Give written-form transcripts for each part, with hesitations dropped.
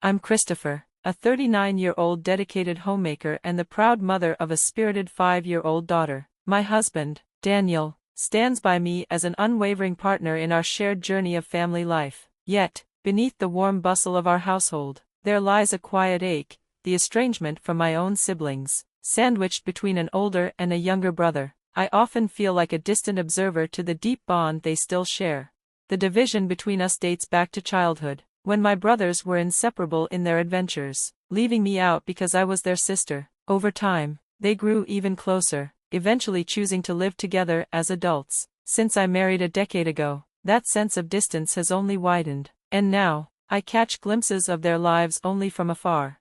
I'm Christopher, a 39-year-old dedicated homemaker and the proud mother of a spirited 5-year-old daughter. My husband, Daniel, stands by me as an unwavering partner in our shared journey of family life. Yet, beneath the warm bustle of our household, there lies a quiet ache, the estrangement from my own siblings. Sandwiched between an older and a younger brother, I often feel like a distant observer to the deep bond they still share. The division between us dates back to childhood, when my brothers were inseparable in their adventures, leaving me out because I was their sister. Over time, they grew even closer, eventually choosing to live together as adults. Since I married a decade ago, that sense of distance has only widened, and now, I catch glimpses of their lives only from afar.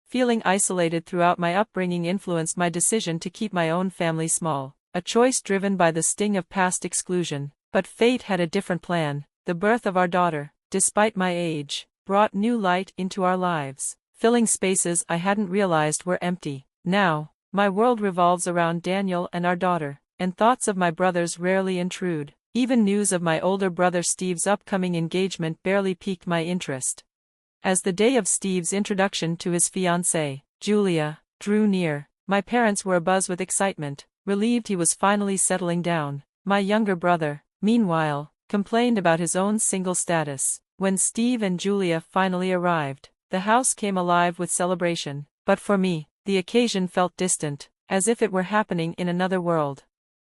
Feeling isolated throughout my upbringing influenced my decision to keep my own family small, a choice driven by the sting of past exclusion. But fate had a different plan. The birth of our daughter, despite my age, brought new light into our lives, filling spaces I hadn't realized were empty. Now, my world revolves around Daniel and our daughter, and thoughts of my brothers rarely intrude. Even news of my older brother Steve's upcoming engagement barely piqued my interest. As the day of Steve's introduction to his fiancée, Julia, drew near, my parents were abuzz with excitement, relieved he was finally settling down. My younger brother, meanwhile, complained about his own single status. When Steve and Julia finally arrived, the house came alive with celebration, but for me, the occasion felt distant, as if it were happening in another world.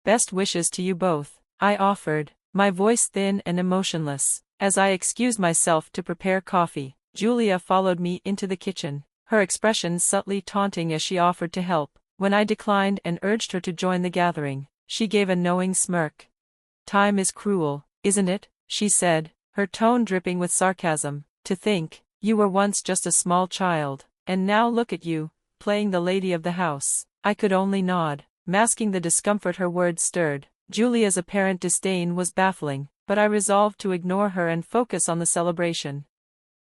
Best wishes to you both, I offered, my voice thin and emotionless. As I excused myself to prepare coffee, Julia followed me into the kitchen, her expression subtly taunting as she offered to help. When I declined and urged her to join the gathering, she gave a knowing smirk. "Time is cruel, isn't it?" she said, her tone dripping with sarcasm. "To think, you were once just a small child, and now look at you, playing the lady of the house." I could only nod, masking the discomfort her words stirred. Julia's apparent disdain was baffling, but I resolved to ignore her and focus on the celebration.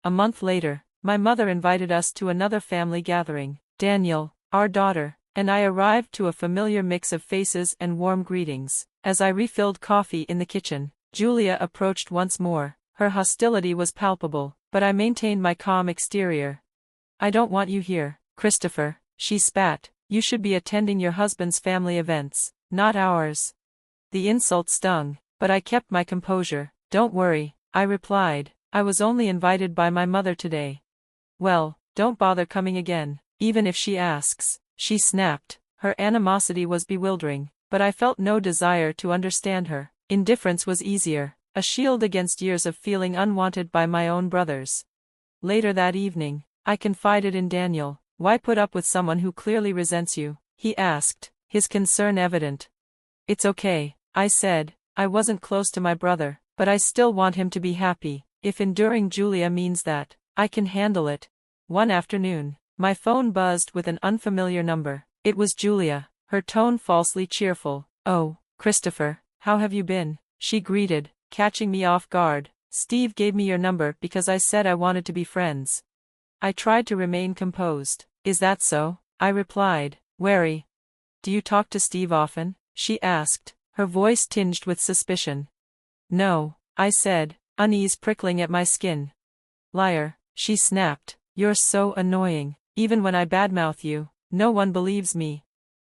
A month later, my mother invited us to another family gathering. Daniel, our daughter, and I arrived to a familiar mix of faces and warm greetings. As I refilled coffee in the kitchen, Julia approached once more. Her hostility was palpable, but I maintained my calm exterior. "I don't want you here, Christopher," she spat. "You should be attending your husband's family events, not ours." The insult stung, but I kept my composure. "Don't worry," I replied. "I was only invited by my mother today." "Well, don't bother coming again, even if she asks," she snapped. Her animosity was bewildering, but I felt no desire to understand her. Indifference was easier, a shield against years of feeling unwanted by my own brothers. Later that evening, I confided in Daniel. "Why put up with someone who clearly resents you?" he asked, his concern evident. "It's okay," I said. "I wasn't close to my brother, but I still want him to be happy. If enduring Julia means that, I can handle it." One afternoon, my phone buzzed with an unfamiliar number. It was Julia, her tone falsely cheerful. "Oh, Christopher, how have you been?" she greeted, catching me off guard. "Steve gave me your number because I said I wanted to be friends." I tried to remain composed. "Is that so?" I replied, wary. "Do you talk to Steve often?" she asked, her voice tinged with suspicion. "No," I said, unease prickling at my skin. "Liar," she snapped. "You're so annoying. Even when I badmouth you, no one believes me."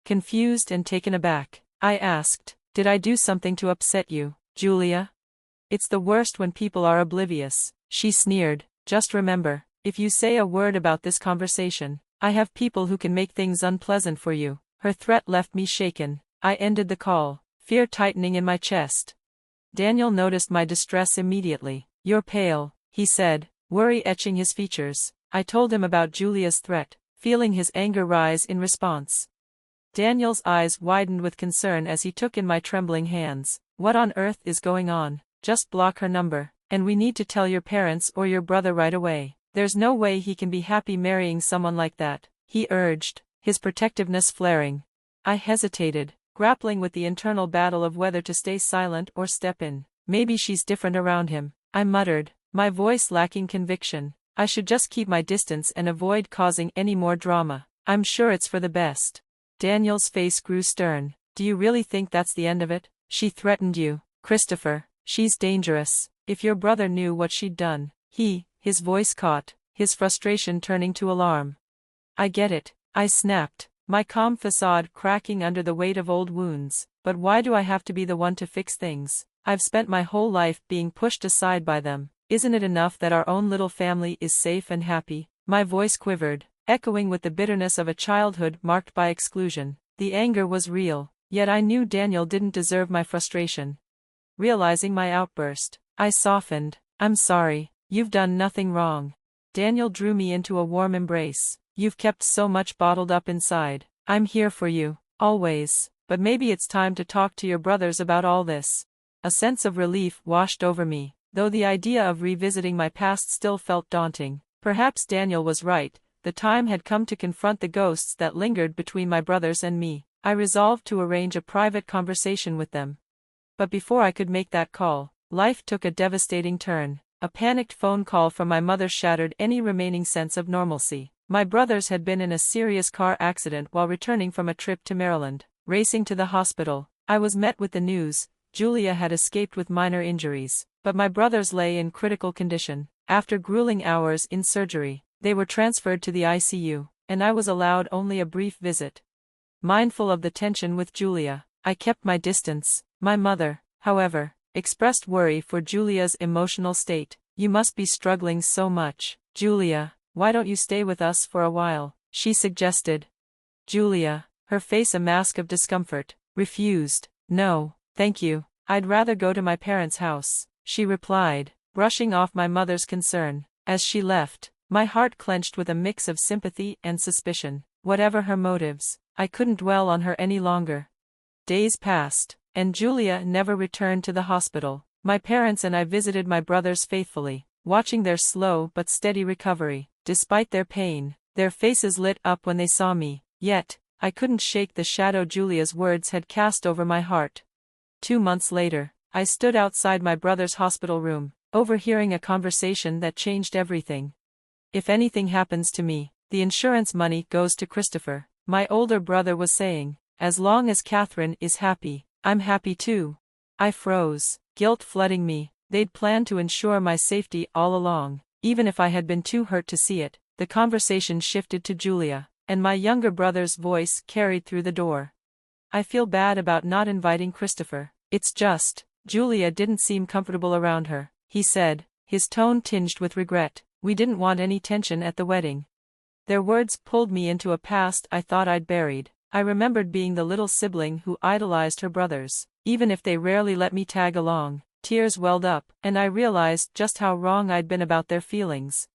Confused and taken aback, I asked, "Did I do something to upset you, Julia?" "It's the worst when people are oblivious," she sneered. "Just remember, if you say a word about this conversation, I have people who can make things unpleasant for you." Her threat left me shaken. I ended the call, fear tightening in my chest. Daniel noticed my distress immediately. "You're pale," he said, worry etching his features. I told him about Julia's threat, feeling his anger rise in response. Daniel's eyes widened with concern as he took in my trembling hands. "What on earth is going on?" "Just block her number, and we need to tell your parents or your brother right away. There's no way he can be happy marrying someone like that," he urged, his protectiveness flaring. I hesitated, grappling with the internal battle of whether to stay silent or step in. "Maybe she's different around him," I muttered, my voice lacking conviction. "I should just keep my distance and avoid causing any more drama. I'm sure it's for the best." Daniel's face grew stern. "Do you really think that's the end of it? She threatened you, Christopher. She's dangerous. If your brother knew what she'd done." His voice caught, his frustration turning to alarm. I get it, I snapped, my calm facade cracking under the weight of old wounds, but why do I have to be the one to fix things? I've spent my whole life being pushed aside by them. Isn't it enough that our own little family is safe and happy? My voice quivered, echoing with the bitterness of a childhood marked by exclusion. The anger was real, yet I knew Daniel didn't deserve my frustration. Realizing my outburst, I softened. I'm sorry, you've done nothing wrong. Daniel drew me into a warm embrace. You've kept so much bottled up inside. I'm here for you, always, but maybe it's time to talk to your brothers about all this. A sense of relief washed over me, though the idea of revisiting my past still felt daunting. Perhaps Daniel was right, the time had come to confront the ghosts that lingered between my brothers and me. I resolved to arrange a private conversation with them. But before I could make that call, life took a devastating turn. A panicked phone call from my mother shattered any remaining sense of normalcy. My brothers had been in a serious car accident while returning from a trip to Maryland. Racing to the hospital, I was met with the news: Julia had escaped with minor injuries, but my brothers lay in critical condition. After grueling hours in surgery, they were transferred to the ICU, and I was allowed only a brief visit. Mindful of the tension with Julia, I kept my distance. My mother, however, expressed worry for Julia's emotional state. You must be struggling so much, Julia. Why don't you stay with us for a while? She suggested. Julia, her face a mask of discomfort, refused. No, thank you, I'd rather go to my parents' house, she replied, brushing off my mother's concern. As she left, my heart clenched with a mix of sympathy and suspicion. Whatever her motives, I couldn't dwell on her any longer. Days passed, and Julia never returned to the hospital. My parents and I visited my brothers faithfully, watching their slow but steady recovery. Despite their pain, their faces lit up when they saw me, yet, I couldn't shake the shadow Julia's words had cast over my heart. 2 months later, I stood outside my brother's hospital room, overhearing a conversation that changed everything. If anything happens to me, the insurance money goes to Christopher, my older brother was saying. As long as Catherine is happy, I'm happy too. I froze, guilt flooding me. They'd planned to ensure my safety all along. Even if I had been too hurt to see it, the conversation shifted to Julia, and my younger brother's voice carried through the door. I feel bad about not inviting Christopher. It's just, Julia didn't seem comfortable around her, he said, his tone tinged with regret. We didn't want any tension at the wedding. Their words pulled me into a past I thought I'd buried. I remembered being the little sibling who idolized her brothers, even if they rarely let me tag along. Tears welled up, and I realized just how wrong I'd been about their feelings.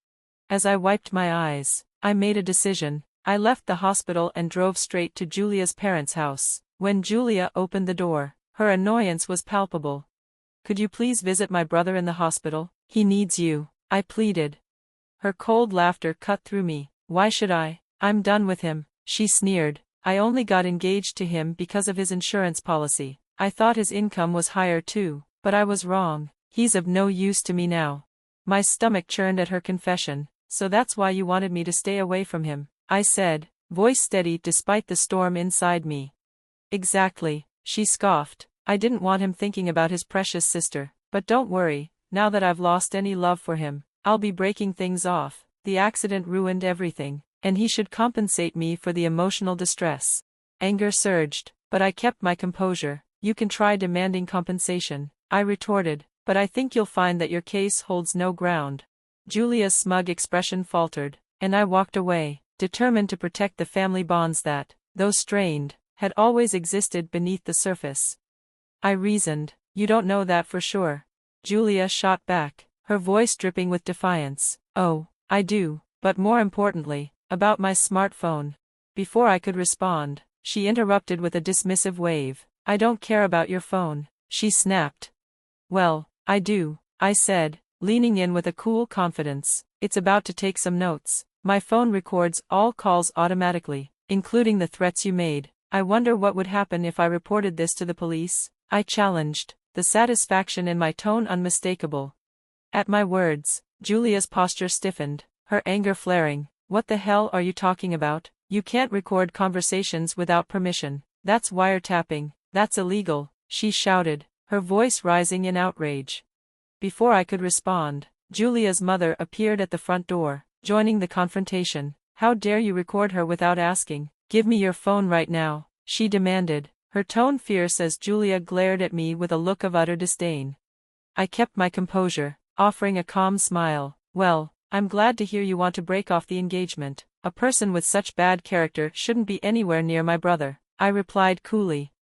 As I wiped my eyes, I made a decision. I left the hospital and drove straight to Julia's parents' house. When Julia opened the door, her annoyance was palpable. Could you please visit my brother in the hospital? He needs you, I pleaded. Her cold laughter cut through me. Why should I? I'm done with him, she sneered. I only got engaged to him because of his insurance policy. I thought his income was higher too. But I was wrong. He's of no use to me now. My stomach churned at her confession. So that's why you wanted me to stay away from him, I said, voice steady despite the storm inside me. Exactly, she scoffed. I didn't want him thinking about his precious sister. But don't worry, now that I've lost any love for him, I'll be breaking things off. The accident ruined everything, and he should compensate me for the emotional distress. Anger surged, but I kept my composure. You can try demanding compensation, I retorted, but I think you'll find that your case holds no ground. Julia's smug expression faltered, and I walked away, determined to protect the family bonds that, though strained, had always existed beneath the surface. I reasoned. You don't know that for sure. Julia shot back, her voice dripping with defiance. Oh, I do, but more importantly, about my smartphone. Before I could respond, she interrupted with a dismissive wave. I don't care about your phone, she snapped. Well, I do, I said, leaning in with a cool confidence. It's about to take some notes. My phone records all calls automatically, including the threats you made. I wonder what would happen if I reported this to the police, I challenged, the satisfaction in my tone unmistakable. At my words, Julia's posture stiffened, her anger flaring. What the hell are you talking about? You can't record conversations without permission. That's wiretapping. That's illegal, she shouted, her voice rising in outrage. Before I could respond, Julia's mother appeared at the front door. joining the confrontation. "How dare you record her without asking? Give me your phone right now," she demanded, her tone fierce as Julia glared at me with a look of utter disdain. I kept my composure, offering a calm smile. "Well, I'm glad to hear you want to break off the engagement. A person with such bad character shouldn't be anywhere near my brother," I replied coolly.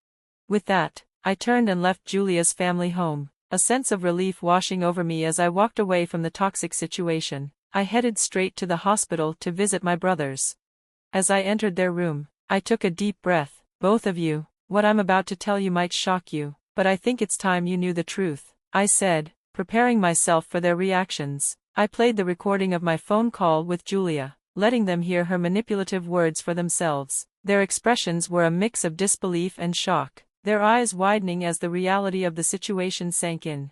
With that, I turned and left Julia's family home, a sense of relief washing over me as I walked away from the toxic situation. I headed straight to the hospital to visit my brothers. As I entered their room, I took a deep breath. "Both of you, what I'm about to tell you might shock you, but I think it's time you knew the truth," I said, preparing myself for their reactions. I played the recording of my phone call with Julia, letting them hear her manipulative words for themselves. Their expressions were a mix of disbelief and shock, their eyes widening as the reality of the situation sank in.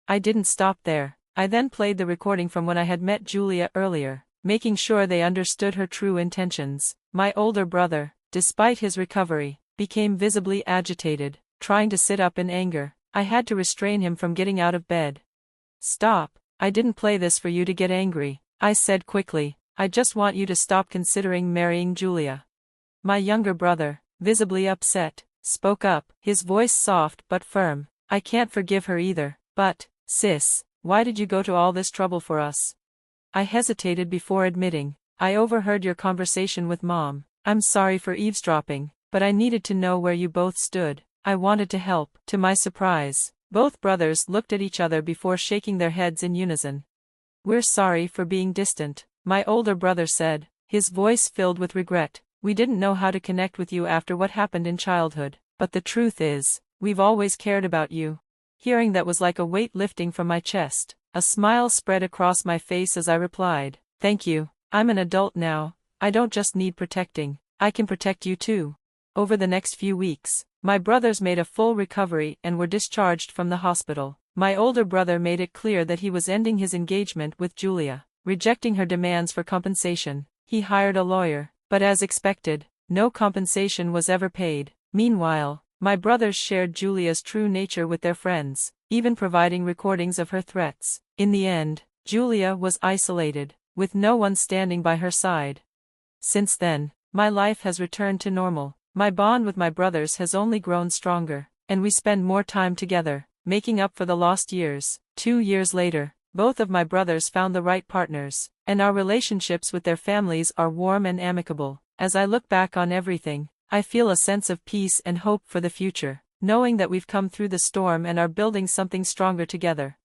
I didn't stop there. I then played the recording from when I had met Julia earlier, making sure they understood her true intentions. My older brother, despite his recovery, became visibly agitated, trying to sit up in anger. I had to restrain him from getting out of bed. "Stop, I didn't play this for you to get angry," I said quickly. "I just want you to stop considering marrying Julia." My younger brother, visibly upset, spoke up, his voice soft but firm. "I can't forgive her either, but, sis, why did you go to all this trouble for us?" I hesitated before admitting, "I overheard your conversation with Mom. I'm sorry for eavesdropping, but I needed to know where you both stood. I wanted to help." To my surprise, both brothers looked at each other before shaking their heads in unison. "We're sorry for being distant," my older brother said, his voice filled with regret. "We didn't know how to connect with you after what happened in childhood, but the truth is, we've always cared about you." Hearing that was like a weight lifting from my chest. A smile spread across my face as I replied, "Thank you, I'm an adult now, I don't just need protecting, I can protect you too." Over the next few weeks, my brothers made a full recovery and were discharged from the hospital. My older brother made it clear that he was ending his engagement with Julia, rejecting her demands for compensation. He hired a lawyer, but as expected, no compensation was ever paid. Meanwhile, my brothers shared Julia's true nature with their friends, even providing recordings of her threats. In the end, Julia was isolated, with no one standing by her side. Since then, my life has returned to normal. My bond with my brothers has only grown stronger, and we spend more time together, making up for the lost years. 2 years later, both of my brothers found the right partners, and our relationships with their families are warm and amicable. As I look back on everything, I feel a sense of peace and hope for the future, knowing that we've come through the storm and are building something stronger together.